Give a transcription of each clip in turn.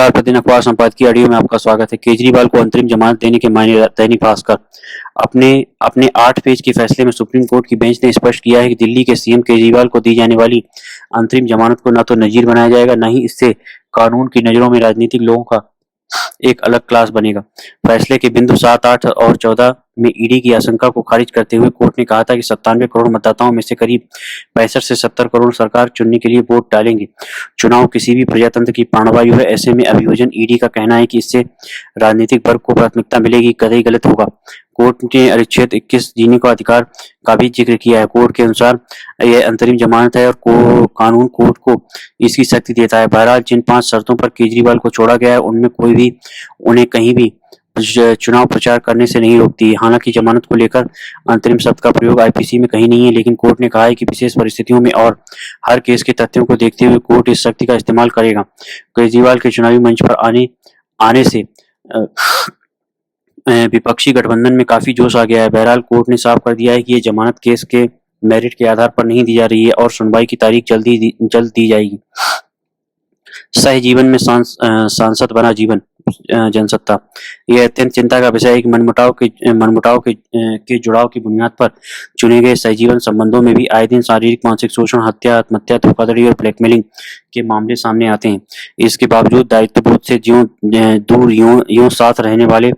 नमस्कार, प्रतिदिन अखबार संपादकीय ऑडियो में आपका स्वागत है। केजरीवाल को अंतरिम जमानत देने के मायने दैनिक भास्कर। अपने अपने 8 पेज के फैसले में सुप्रीम कोर्ट की बेंच ने स्पष्ट किया है कि दिल्ली के सीएम केजरीवाल को दी जाने वाली अंतरिम जमानत को न तो नजीर बनाया जाएगा, न ही इससे कानून की नजरों में राजनीतिक लोगों का एक अलग क्लास बनेगा। फैसले के बिंदु 7, 8 और 14 में ईडी की आशंका को खारिज करते हुए कोर्ट ने कहा था कि 97 करोड़ मतदाताओं में से करीब 65 से 70 करोड़ सरकार चुनने के लिए वोट डालेंगे। चुनाव किसी भी प्रजातंत्र की प्राणवायु है, ऐसे में अभियोजन ईडी का कहना है कि इससे राजनीतिक वर्ग को प्राथमिकता मिलेगी, कतई गलत होगा। कोर्ट ने अनुच्छेद 21 जीने का अधिकार का भी जिक्र किया है। कोर्ट के अनुसार यह अंतरिम जमानत है और कानून कोर्ट को इसकी शक्ति देता है। बहरहाल जिन 5 शर्तों पर केजरीवाल को छोड़ा गया है, उनमें कोई भी उन्हें कहीं भी चुनाव प्रचार करने से नहीं रोकती। हालांकि जमानत को लेकर अंतरिम शब्द का प्रयोग आईपीसी में कहीं नहीं है, लेकिन कोर्ट ने कहा है कि विशेष परिस्थितियों में और हर केस के तथ्यों को देखते हुए कोर्ट इस शक्ति का इस्तेमाल करेगा। केजरीवाल के चुनावी मंच पर आने से विपक्षी गठबंधन में काफी जोश आ गया है। बहरहाल कोर्ट ने साफ कर दिया है कि ये जमानत केस के मेरिट के आधार पर नहीं दी जा रही है और सुनवाई की तारीख जल्द दी जाएगी। सहजीवन में सांसद बना जीवन जनसत्ता। यह अत्यंत चिंता का विषय है कि मनमुटाव के जुड़ाव की बुनियाद पर चुने गए सहजीवन संबंधों में भी आए दिन शारीरिक मानसिक शोषण, हत्या, आत्महत्या, धोखाधड़ी और ब्लैकमेलिंग के मामले सामने आते हैं। इसके बावजूद दायित्वबोध से दूर यूं साथ रहने वाले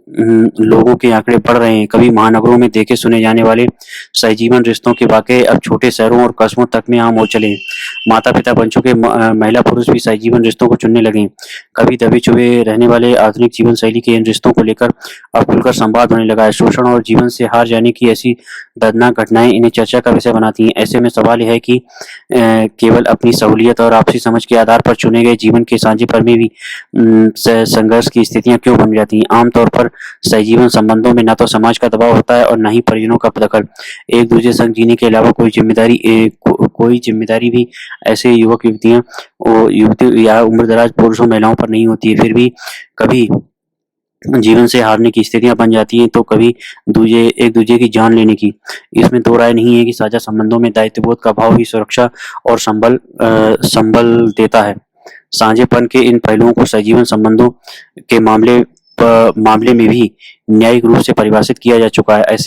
लोगों के आंकड़े बढ़ रहे हैं। कभी महानगरों में देखे सुने जाने वाले सहजीवन रिश्तों के वाकये अब छोटे शहरों और कस्बों तक में आम हो चले हैं। माता पिता बन चुके महिला पुरुष भी सहजीवन रिश्तों को चुनने लगे हैं। कभी दबे चुबे रहने वाले आधुनिक जीवन शैली के इन रिश्तों को लेकर अब खुलकर संवाद होने लगा है। शोषण और जीवन से हार जाने की ऐसी दर्दनाक घटनाएं इन्हें चर्चा का विषय बनाती हैं। ऐसे में सवाल यह है कि केवल अपनी सहूलियत और आपसी समझ के आधार पर चुने गए जीवन के साझे पर में भी संघर्ष की स्थितियां क्यों बन जाती हैं। आमतौर पर सहजीवन संबंधों में न तो समाज का दबाव होता है और न ही परिजनों का दखल। एक दूसरे संग जीने के अलावा कोई जिम्मेदारी भी ऐसे युवती या उम्रदराज पुरुषों महिलाओं पर नहीं होती है। फिर भी कभी जीवन से हारने की स्थितियां बन जाती हैं तो कभी एक दूसरे की जान लेने की। इसमें दो राय नहीं है कि साझा संबंधों में दायित्वबोध का भाव ही सुरक्षा और संबल देता है। साझेपन के इन पहलुओं को सहजीवन संबंधों के मामले में भी न्यायिक रूप से परिभाषित किया जा चुका है।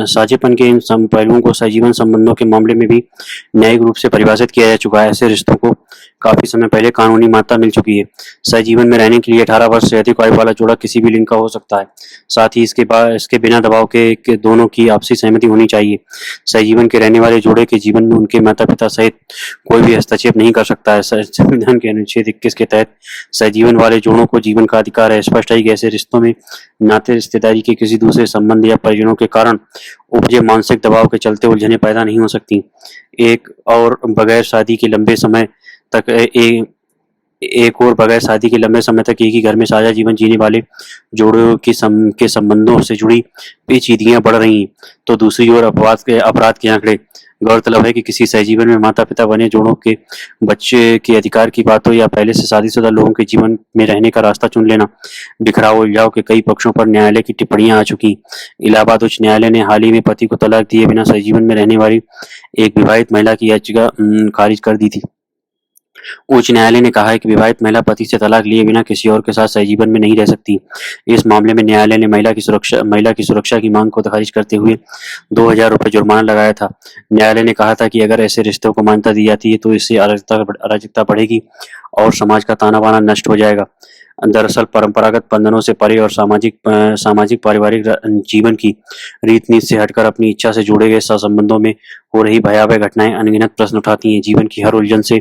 साझेपन के इन पहलुओं को सहजीवन संबंधों के मामले में भी न्यायिक रूप से परिभाषित किया जा चुका है। ऐसे रिश्तों को काफी समय पहले कानूनी मान्यता मिल चुकी है। सहजीवन में रहने के लिए 18 वर्ष से अधिक आयु वाला जोड़ा किसी भी लिंग का हो सकता है। साथ ही इसके बिना दबाव के दोनों की आपसी सहमति होनी चाहिए। सहजीवन के रहने वाले जोड़े के जीवन में उनके माता पिता सहित कोई भी हस्तक्षेप नहीं कर सकता है। संविधान के अनुच्छेद 21 के तहत सहजीवन वाले जोड़ों को जीवन का अधिकार है। स्पष्ट है कि ऐसे रिश्तों में नाते रिश्तेदारी के किसी दूसरे संबंध या परिजनों के कारण उपजे मानसिक दबाव के चलते उलझने पैदा नहीं हो सकती। बगैर शादी के लंबे समय तक एक ही घर में साझा जीवन जीने वाले जोड़ों के संबंधों से जुड़ी पेचीदगियां बढ़ रही हैं, तो दूसरी ओर अपराध के आंकड़े। गौरतलब है कि किसी सहजीवन में माता पिता बने जोड़ों के बच्चे के अधिकार की बात हो या पहले से शादीशुदा लोगों के जीवन में रहने का रास्ता चुन लेना, बिखराव उलझाव के कई पक्षों पर न्यायालय की टिप्पणियां आ चुकी। इलाहाबाद उच्च न्यायालय ने हाल ही में पति को तलाक दिए बिना सहजीवन में रहने वाली एक विवाहित महिला की याचिका खारिज कर दी थी। उच्च न्यायालय ने कहा है कि विवाहित महिला पति से तलाक लिए बिना किसी और के साथ सहजीवन में नहीं रह सकती। इस मामले में न्यायालय ने महिला की सुरक्षा की मांग को खारिज करते हुए 2000 रुपये जुर्माना लगाया था। न्यायालय ने कहा था कि अगर ऐसे रिश्तों को मान्यता दी जाती है तो इससे अराजकता बढ़ेगी और समाज का ताना बाना नष्ट हो जाएगा। दरअसल परंपरागत बंधनों से परे और सामाजिक पारिवारिक जीवन की रीत नीति से हटकर अपनी इच्छा से जोड़े गए सहसंबंधों में हो रही भयावह घटनाएं अनगिनत प्रश्न उठाती हैं। जीवन की हर उलझन से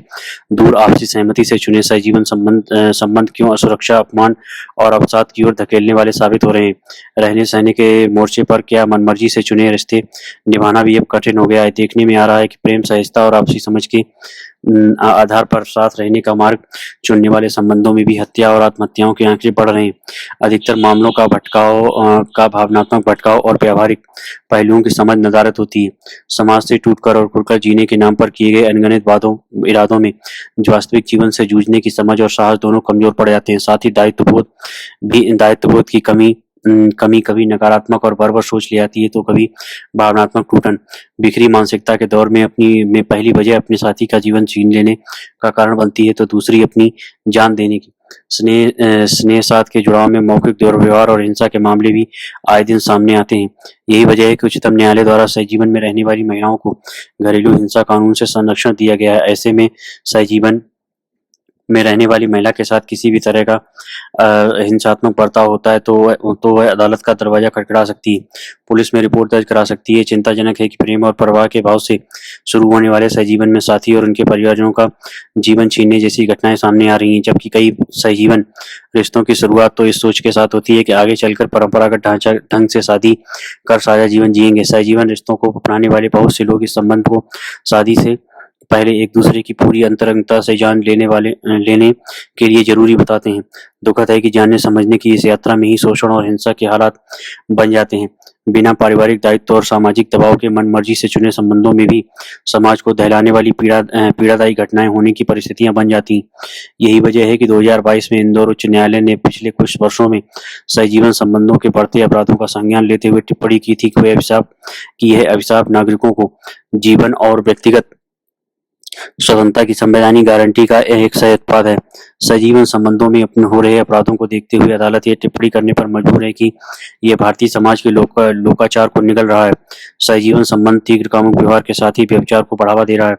दूर आपसी सहमति से चुने सहजीवन संबंध क्यों असुरक्षा, अपमान और अवसाद की ओर धकेलने वाले साबित हो रहे हैं। रहने सहने के मोर्चे पर क्या मनमर्जी से चुने रिश्ते निभाना भी अब कठिन हो गया है। देखने में आ रहा है कि प्रेम, सहिष्णुता और आपसी समझ के आधार पर साथ रहने का मार्ग चुनने वाले संबंधों में भी हत्या और आत्महत्याओं के आंकड़े बढ़ रहे हैं। अधिकतर मामलों का भावनात्मक भटकाव और व्यवहारिक पहलुओं की समझ नदारद होती है। समाज से टूटकर और खुलकर जीने के नाम पर किए गए अनगिनत इरादों में वास्तविक जीवन से जूझने की समझ और साहस दोनों कमजोर पड़ जाते हैं। साथ ही दायित्वबोध की कमी कमी, कभी नकारात्मक और बर्बर सोच ले आती है, तो कभी भावनात्मक टूटन। बिखरी मानसिकता के दौर में पहली वजह अपने साथी का जीवन छीन लेने का कारण बनती है, तो दूसरी अपनी जान देने की। स्नेह साथ के जुड़ाव में मौखिक दुर्व्यवहार और हिंसा के मामले भी आए दिन सामने आते हैं। यही वजह है कि उच्चतम न्यायालय द्वारा सहजीवन में रहने वाली महिलाओं को घरेलू हिंसा कानून से संरक्षण दिया गया है। ऐसे में सहजीवन में रहने वाली महिला के साथ किसी भी तरह का हिंसात्मक बर्ताव होता है, तो वह अदालत का दरवाजा खटखटा सकती है, पुलिस में रिपोर्ट दर्ज करा सकती है। चिंताजनक है कि प्रेम और परवाह के भाव से शुरू होने वाले सहजीवन में साथी और उनके परिवारजनों का जीवन छीनने जैसी घटनाएं सामने आ रही हैं, जबकि कई सहजीवन रिश्तों की शुरुआत तो इस सोच के साथ होती है कि आगे चलकर परंपरागत ढंग से शादी कर साझा जीवन जिएंगे। सहजीवन रिश्तों को अपनाने वाले बहुत से लोग इस संबंध को शादी से पहले एक दूसरे की पूरी अंतरंगता से जान लेने के लिए जरूरी बताते हैं। दुखद है कि जानने समझने की इस यात्रा में ही शोषण और हिंसा के हालात बन जाते हैं। बिना पारिवारिक दायित्व और सामाजिक दबाव के मनमर्जी से चुने संबंधों में भी समाज को दहलाने वाली पीड़ादायी घटनाएं होने की परिस्थितियां बन जाती हैं। यही वजह है कि 2022 में इंदौर उच्च न्यायालय ने पिछले कुछ वर्षों में सहजीवन संबंधों के बढ़ते अपराधों का संज्ञान लेते हुए टिप्पणी की थी कि यह अभिशाप नागरिकों को जीवन और व्यक्तिगत स्वतंत्रता की संवैधानिक गारंटी का एक सही उत्पाद है। सजीवन संबंधों में अपने हो रहे अपराधों को देखते हुए अदालत ये टिप्पणी करने पर मजबूर है कि यह भारतीय समाज के लोकाचार को निगल रहा है। सजीवन संबंध तीव्र कामुक व्यवहार के साथ ही व्यभिचार को बढ़ावा दे रहा है,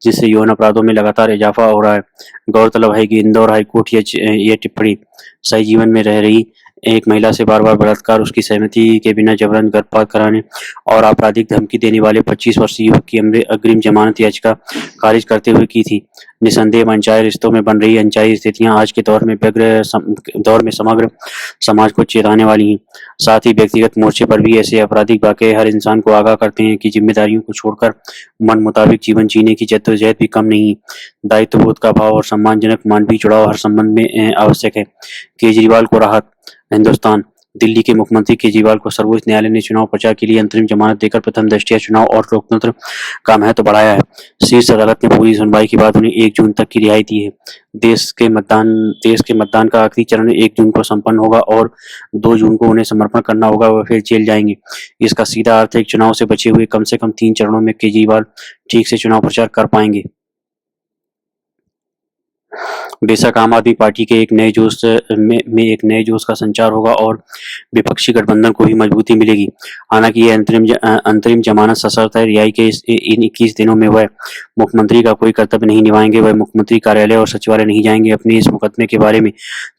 जिससे यौन अपराधों में लगातार इजाफा हो रहा है। गौरतलब है कि इंदौर हाईकोर्ट ये टिप्पणी सहजीवन में रह रही एक महिला से बार बार बलात्कार, उसकी सहमति के बिना जबरन गर्भपात कराने और आपराधिक धमकी देने वाले 25 वर्षीय युवक की अग्रिम जमानत याचिका खारिज करते हुए की थी। निसंदेह अनचाहे रिश्तों में बन रही अनचाही स्थितियां आज के दौर में समग्र समाज को चेताने वाली हैं। साथ ही व्यक्तिगत मोर्चे पर भी ऐसे आपराधिक वाकये हर इंसान को आगाह करते हैं कि जिम्मेदारियों को छोड़कर मन मुताबिक जीवन जीने की जद्दोजहद भी कम नहीं है। दायित्वबोध का भाव और सम्मानजनक मानवीय जुड़ाव हर संबंध में आवश्यक है। केजरीवाल को राहत। हिंदुस्तान। दिल्ली के मुख्यमंत्री केजरीवाल को सर्वोच्च न्यायालय ने चुनाव प्रचार के लिए अंतरिम जमानत देकर प्रथम दृष्टया चुनाव और लोकतंत्र का महत्व बढ़ाया है। शीर्ष अदालत ने पूरी सुनवाई के बाद उन्हें 1 जून तक की रिहाई दी है। देश के मतदान का आखिरी चरण 1 जून को संपन्न होगा और 2 जून को उन्हें समर्पण करना होगा, वह फिर जेल जाएंगे। इसका सीधा अर्थ है कि चुनाव से बचे हुए कम से कम 3 चरणों में केजरीवाल ठीक से चुनाव प्रचार कर पाएंगे। बेशक आम आदमी पार्टी के एक नए जोश का संचार होगा और विपक्षी गठबंधन को भी मजबूती मिलेगी। हालांकि ये अंतरिम जमानत सशर्त है। रिहाई के इन 21 दिनों में वह मुख्यमंत्री का कोई कर्तव्य नहीं निभाएंगे, वह मुख्यमंत्री कार्यालय और सचिवालय नहीं जाएंगे, अपने इस मुकदमे के बारे में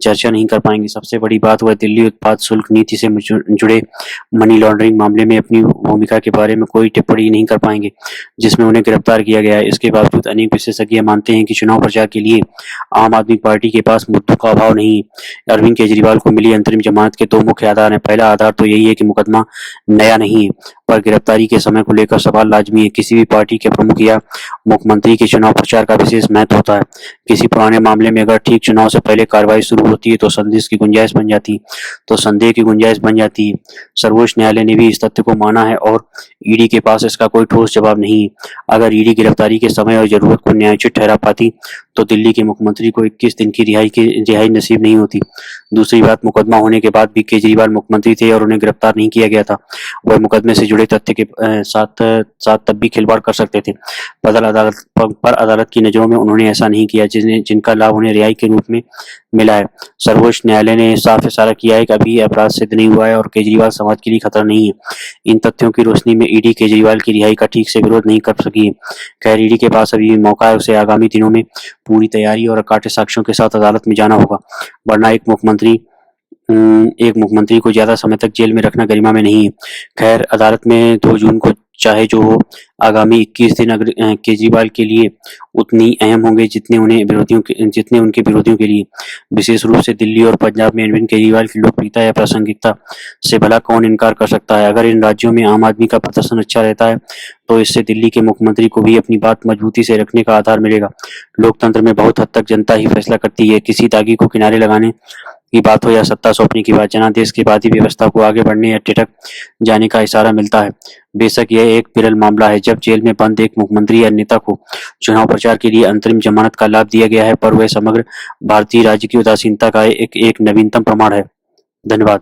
चर्चा नहीं कर पाएंगे। सबसे बड़ी बात, वह दिल्ली उत्पाद शुल्क नीति से जुड़े मनी लॉन्ड्रिंग मामले में अपनी भूमिका के बारे में कोई टिप्पणी नहीं कर पाएंगे, जिसमें उन्हें गिरफ्तार किया गया है। इसके बावजूद अनेक विशेषज्ञ मानते हैं कि चुनाव प्रचार के लिए आम आदमी पार्टी के पास मुद्दों का अभाव नहीं है। अरविंद केजरीवाल को मिली अंतरिम जमानत के 2 मुख्य आधार हैं। पहला आधार तो यही है कि मुकदमा नया नहीं है, पर गिरफ्तारी के समय को लेकर सवाल लाजमी है। किसी भी पार्टी के प्रमुख या मुख्यमंत्री के चुनाव प्रचार का विशेष महत्व होता है। किसी पुराने मामले में अगर ठीक चुनाव से पहले कार्रवाई शुरू होती है तो संदेह की गुंजाइश बन जाती है। सर्वोच्च न्यायालय ने भी इस तथ्य को माना है और ईडी के पास इसका कोई ठोस जवाब नहीं है। अगर ईडी गिरफ्तारी के समय और जरूरत को न्यायोचित ठहरा पाती तो दिल्ली के मुख्यमंत्री को 21 दिन की रिहाई नसीब नहीं होती। दूसरी बात, मुकदमा होने के बाद भी केजरीवाल मुख्यमंत्री थे और उन्हें गिरफ्तार नहीं किया गया था। वह मुकदमे से जुड़े तथ्य के साथ तब भी खिलवाड़ कर सकते थे, पर अदालत की नजरों में उन्होंने ऐसा नहीं किया, जिनका लाभ उन्हें रिहाई के रूप में मिला है। सर्वोच्च न्यायालय ने साफ इशारा किया है कि अभी अपराध सिद्ध नहीं हुआ है और केजरीवाल समाज के लिए खतरा नहीं है। इन तथ्यों की रोशनी में ईडी केजरीवाल की रिहाई का ठीक से विरोध नहीं कर सकी है। खैर, ईडी के पास अभी भी मौका है, उसे आगामी दिनों में पूरी तैयारी और अकाट्य साक्ष्यों के साथ अदालत में जाना होगा, वरना एक मुख्यमंत्री को ज्यादा समय तक जेल में रखना गरिमा में नहीं है। खैर, अदालत में 2 जून को चाहे जो हो, आगामी 21 दिन केजरीवाल के लिए उतनी अहम होंगे जितने उनके विरोधियों के लिए। विशेष रूप से दिल्ली और पंजाब में अरविंद केजरीवाल की लोकप्रियता या प्रासंगिकता से भला कौन इनकार कर सकता है। अगर इन राज्यों में आम आदमी का प्रदर्शन अच्छा रहता है तो इससे दिल्ली के मुख्यमंत्री को भी अपनी बात मजबूती से रखने का आधार मिलेगा। लोकतंत्र में बहुत हद तक जनता ही फैसला करती है। किसी दागी को किनारे लगाने की बात हो या सत्ता सौंपने की बात, जनादेश के बाद ही व्यवस्था को आगे बढ़ने या टिटक जाने का इशारा मिलता है। बेशक यह एक विरल मामला है जब जेल में बंद एक मुख्यमंत्री या नेता को चुनाव प्रचार के लिए अंतरिम जमानत का लाभ दिया गया है, पर वह समग्र भारतीय राज्य की उदासीनता का एक नवीनतम प्रमाण है। धन्यवाद।